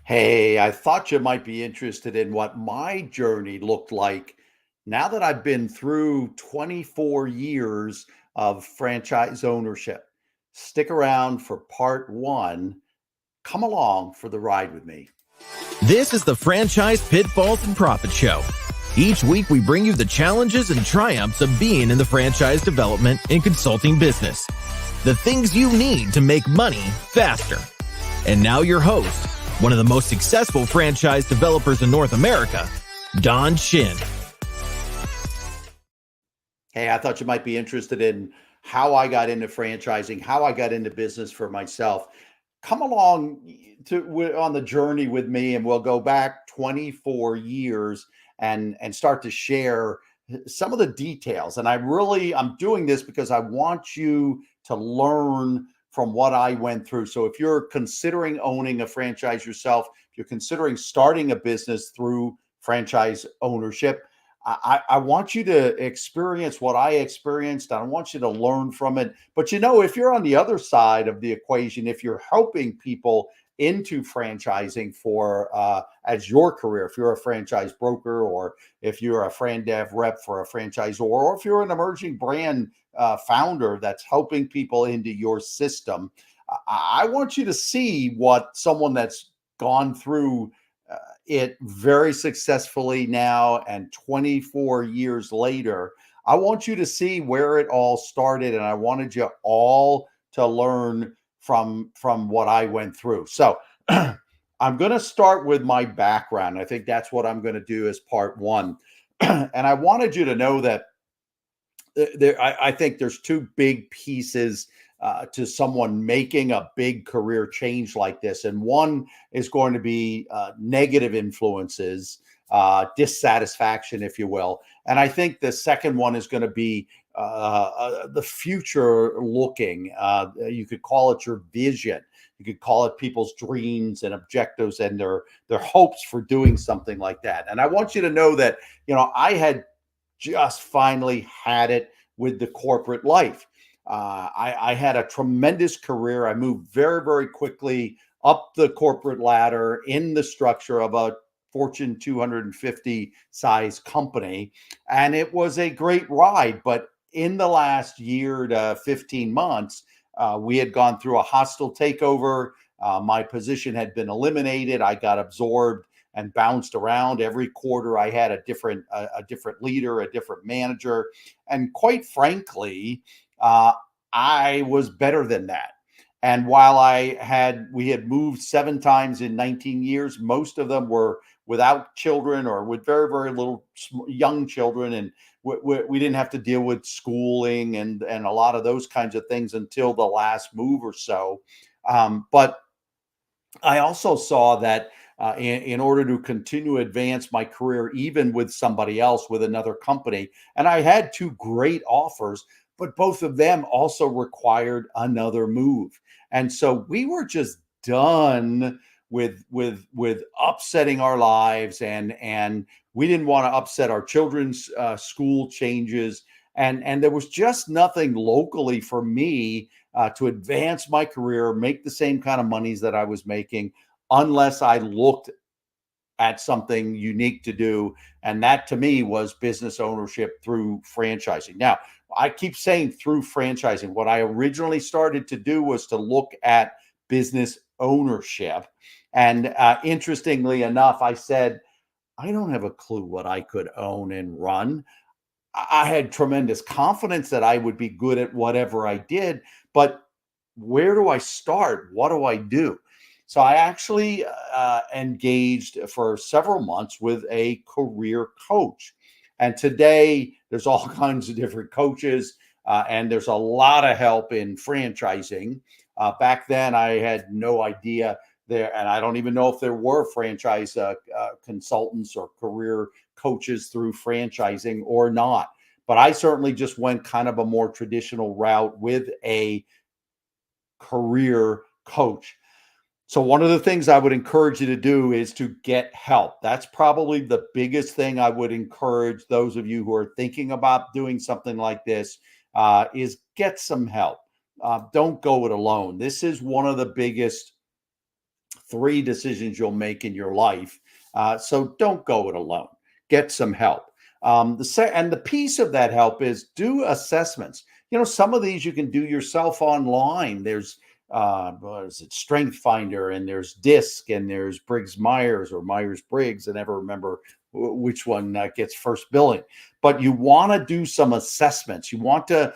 Hey, I thought you might be interested in what my journey looked like now that I've been through 24 years of franchise ownership. Stick around for part one. Come along for the ride with me. This is the Franchise Pitfalls and Profit Show. Each week, we bring you the challenges and triumphs of being in the franchise development and consulting business. The things you need to make money faster. And now your host, one of the most successful franchise developers in North America, Don Shin. Hey, I thought you might be interested in how I got into franchising, how I got into business for myself. Come along on the journey with me, and we'll go back 24 years and start to share some of the details. And I'm doing this because I want you to learn from what I went through. So if you're considering owning a franchise yourself, if you're considering starting a business through franchise ownership, I want you to experience what I experienced. I want you to learn from it. But if you're on the other side of the equation, if you're helping people into franchising for as your career, if you're a franchise broker, or if you're a fran dev rep for a franchisor, or if you're an emerging brand founder that's helping people into your system, I want you to see what someone that's gone through it very successfully now, and 24 years later, I want you to see where it all started, and I wanted you all to learn from what I went through. So I'm going to start with my background. I think that's what I'm going to do as part one. And I wanted you to know that I think there's two big pieces to someone making a big career change like this. And one is going to be negative influences, dissatisfaction, if you will. And I think the second one is going to be the future looking. You could call it your vision. You could call it people's dreams and objectives and their hopes for doing something like that. And I want you to know that, I had just finally had it with the corporate life. I had a tremendous career. I moved very, very quickly up the corporate ladder in the structure of a Fortune 250 size company. And it was a great ride. But in the last year to 15 months, we had gone through a hostile takeover. My position had been eliminated. I got absorbed and bounced around. Every quarter I had a different leader, a different manager. And quite frankly, I was better than that. And while we had moved 7 times in 19 years, most of them were without children or with very, very little young children. And we didn't have to deal with schooling and a lot of those kinds of things until the last move or so. But I also saw that in order to continue to advance my career, even with somebody else, with another company, and I had 2 great offers, but both of them also required another move. And so we were just done with upsetting our lives, and we didn't want to upset our children's school changes. And there was just nothing locally for me to advance my career, make the same kind of monies that I was making, unless I looked at something unique to do. And that to me was business ownership through franchising. Now, I keep saying through franchising. What I originally started to do was to look at business ownership. And interestingly enough, I said, I don't have a clue what I could own and run. I had tremendous confidence that I would be good at whatever I did, but where do I start? What do I do? So I actually engaged for several months with a career coach. And today there's all kinds of different coaches, and there's a lot of help in franchising. Back then I had no idea there, and I don't even know if there were franchise consultants or career coaches through franchising or not. But I certainly just went kind of a more traditional route with a career coach. So one of the things I would encourage you to do is to get help. That's probably the biggest thing I would encourage those of you who are thinking about doing something like this, is get some help. Don't go it alone. This is one of the biggest 3 decisions you'll make in your life. So don't go it alone. Get some help. And the piece of that help is do assessments. Some of these you can do yourself online. There's what is it, Strength Finder, and there's DISC, and there's Briggs Myers or Myers Briggs. I never remember which one gets first billing. But you want to do some assessments. You want to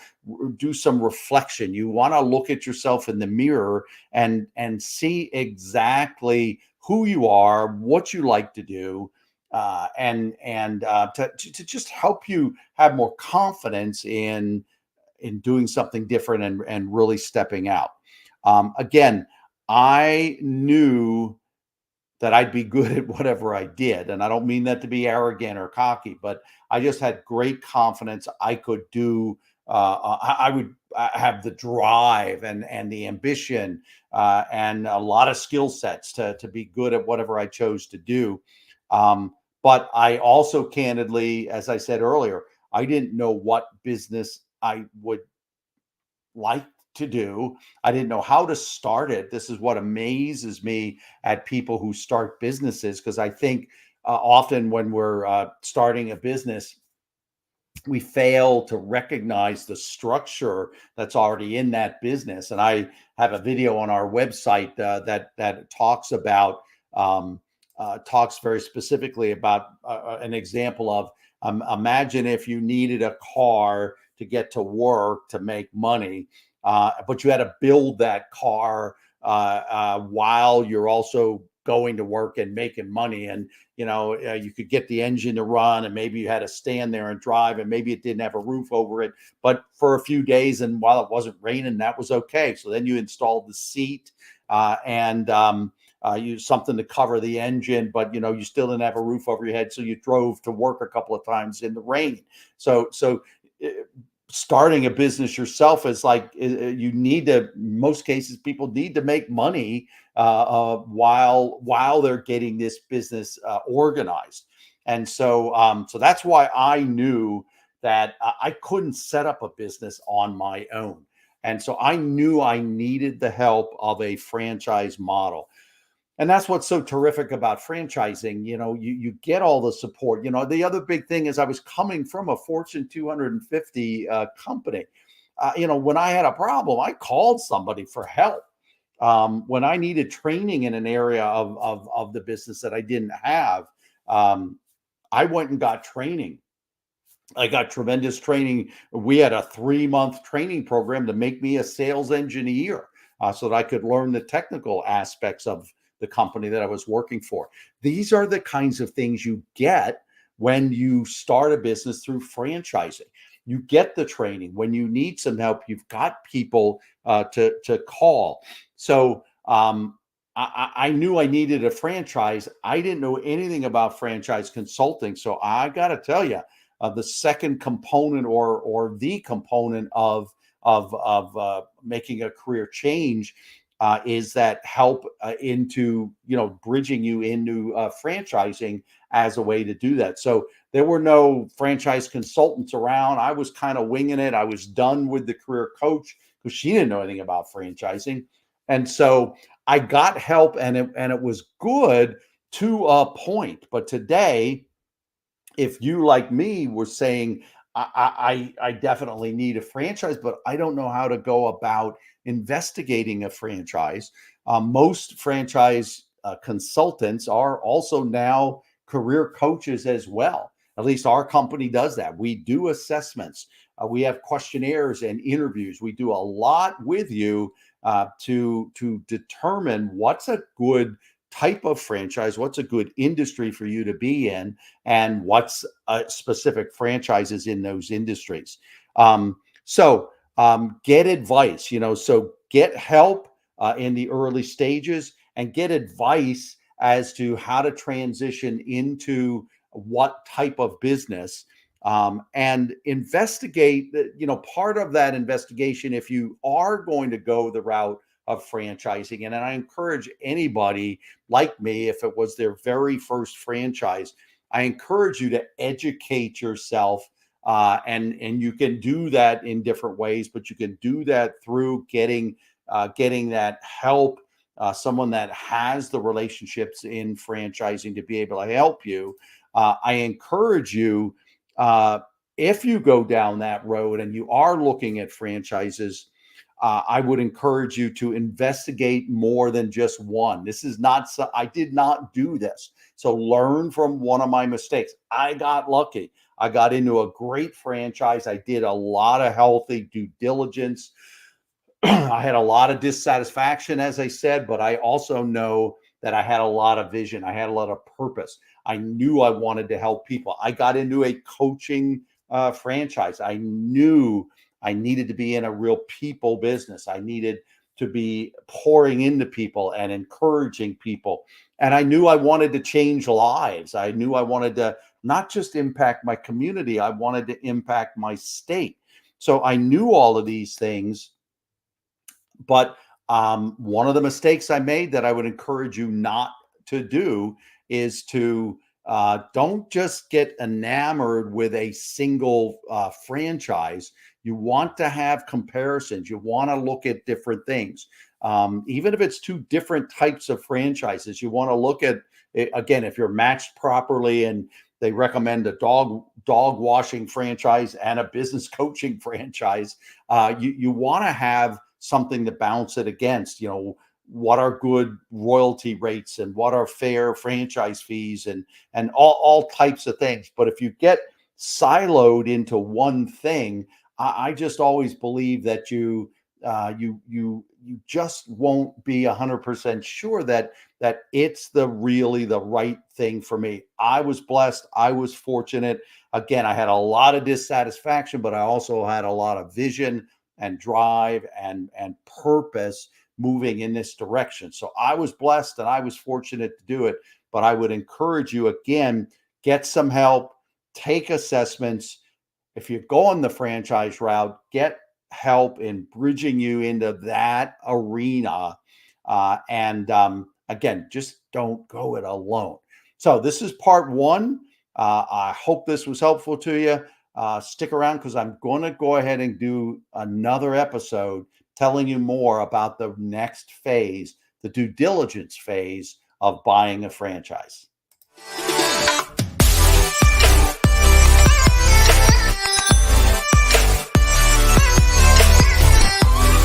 do some reflection. You want to look at yourself in the mirror and see exactly who you are, what you like to do, to just help you have more confidence in doing something different and really stepping out. Again, I knew that I'd be good at whatever I did. And I don't mean that to be arrogant or cocky, but I just had great confidence I could do. I would have the drive and the ambition and a lot of skill sets to be good at whatever I chose to do. But I also candidly, as I said earlier, I didn't know what business I would like to do. I didn't know how to start it. This is what amazes me at people who start businesses, because I think often when we're starting a business, we fail to recognize the structure that's already in that business. And I have a video on our website that talks about talks very specifically about an example of imagine if you needed a car to get to work to make money, but you had to build that car while you're also going to work and making money. And you could get the engine to run, and maybe you had to stand there and drive, and maybe it didn't have a roof over it, but for a few days, and while it wasn't raining, that was okay. So then you installed the seat and use something to cover the engine, but you still didn't have a roof over your head, so you drove to work a couple of times in the rain. So starting a business yourself is like you need to. Most cases, people need to make money while they're getting this business organized, and so that's why I knew that I couldn't set up a business on my own, and so I knew I needed the help of a franchise model. And that's what's so terrific about franchising. You get all the support. The other big thing is I was coming from a Fortune 250 company. When I had a problem, I called somebody for help. When I needed training in an area of the business that I didn't have, I went and got training. I got tremendous training. We had a 3-month training program to make me a sales engineer so that I could learn the technical aspects of the company that I was working for. These are the kinds of things you get when you start a business through franchising. You get the training. When you need some help, you've got people to call. So I knew I needed a franchise. I didn't know anything about franchise consulting. So I got to tell you, the second component or the component of making a career change is that help into bridging you into franchising as a way to do that. So there were no franchise consultants around. I was kind of winging it. I was done with the career coach because she didn't know anything about franchising, and so I got help, and it was good to a point. But today, if you, like me, were saying, I definitely need a franchise, but I don't know how to go about investigating a franchise. Most franchise consultants are also now career coaches as well. At least our company does that. We do assessments. We have questionnaires and interviews. We do a lot with you to determine what's a good type of franchise, what's a good industry for you to be in, and what's specific franchises in those industries. Get advice, so get help in the early stages, and get advice as to how to transition into what type of business, and investigate part of that investigation, if you are going to go the route of franchising. And I encourage anybody like me, if it was their very first franchise, I encourage you to educate yourself. And you can do that in different ways, but you can do that through getting that help someone that has the relationships in franchising to be able to help you. I encourage you, if you go down that road and you are looking at franchises, I would encourage you to investigate more than just one. This is not, I did not do this. So learn from one of my mistakes. I got lucky. I got into a great franchise. I did a lot of healthy due diligence. I had a lot of dissatisfaction, as I said, but I also know that I had a lot of vision. I had a lot of purpose. I knew I wanted to help people. I got into a coaching franchise. I knew I needed to be in a real people business. I needed to be pouring into people and encouraging people. And I knew I wanted to change lives. I knew I wanted to not just impact my community, I wanted to impact my state. So I knew all of these things. But one of the mistakes I made that I would encourage you not to do is to don't just get enamored with a single franchise. You want to have comparisons. You want to look at different things. Even if it's two different types of franchises, you want to look at it, again, if you're matched properly and they recommend a dog washing franchise and a business coaching franchise, you want to have something to bounce it against. What are good royalty rates and what are fair franchise fees and all types of things. But if you get siloed into one thing, I just always believe that you just won't be 100% sure that it's really the right thing for me. I was blessed. I was fortunate. Again, I had a lot of dissatisfaction, but I also had a lot of vision and drive and purpose moving in this direction. So I was blessed and I was fortunate to do it. But I would encourage you, again, get some help, take assessments. If you're going the franchise route, get help in bridging you into that arena. Again, just don't go it alone. So this is part one. I hope this was helpful to you. Stick around because I'm going to go ahead and do another episode telling you more about the next phase, the due diligence phase of buying a franchise.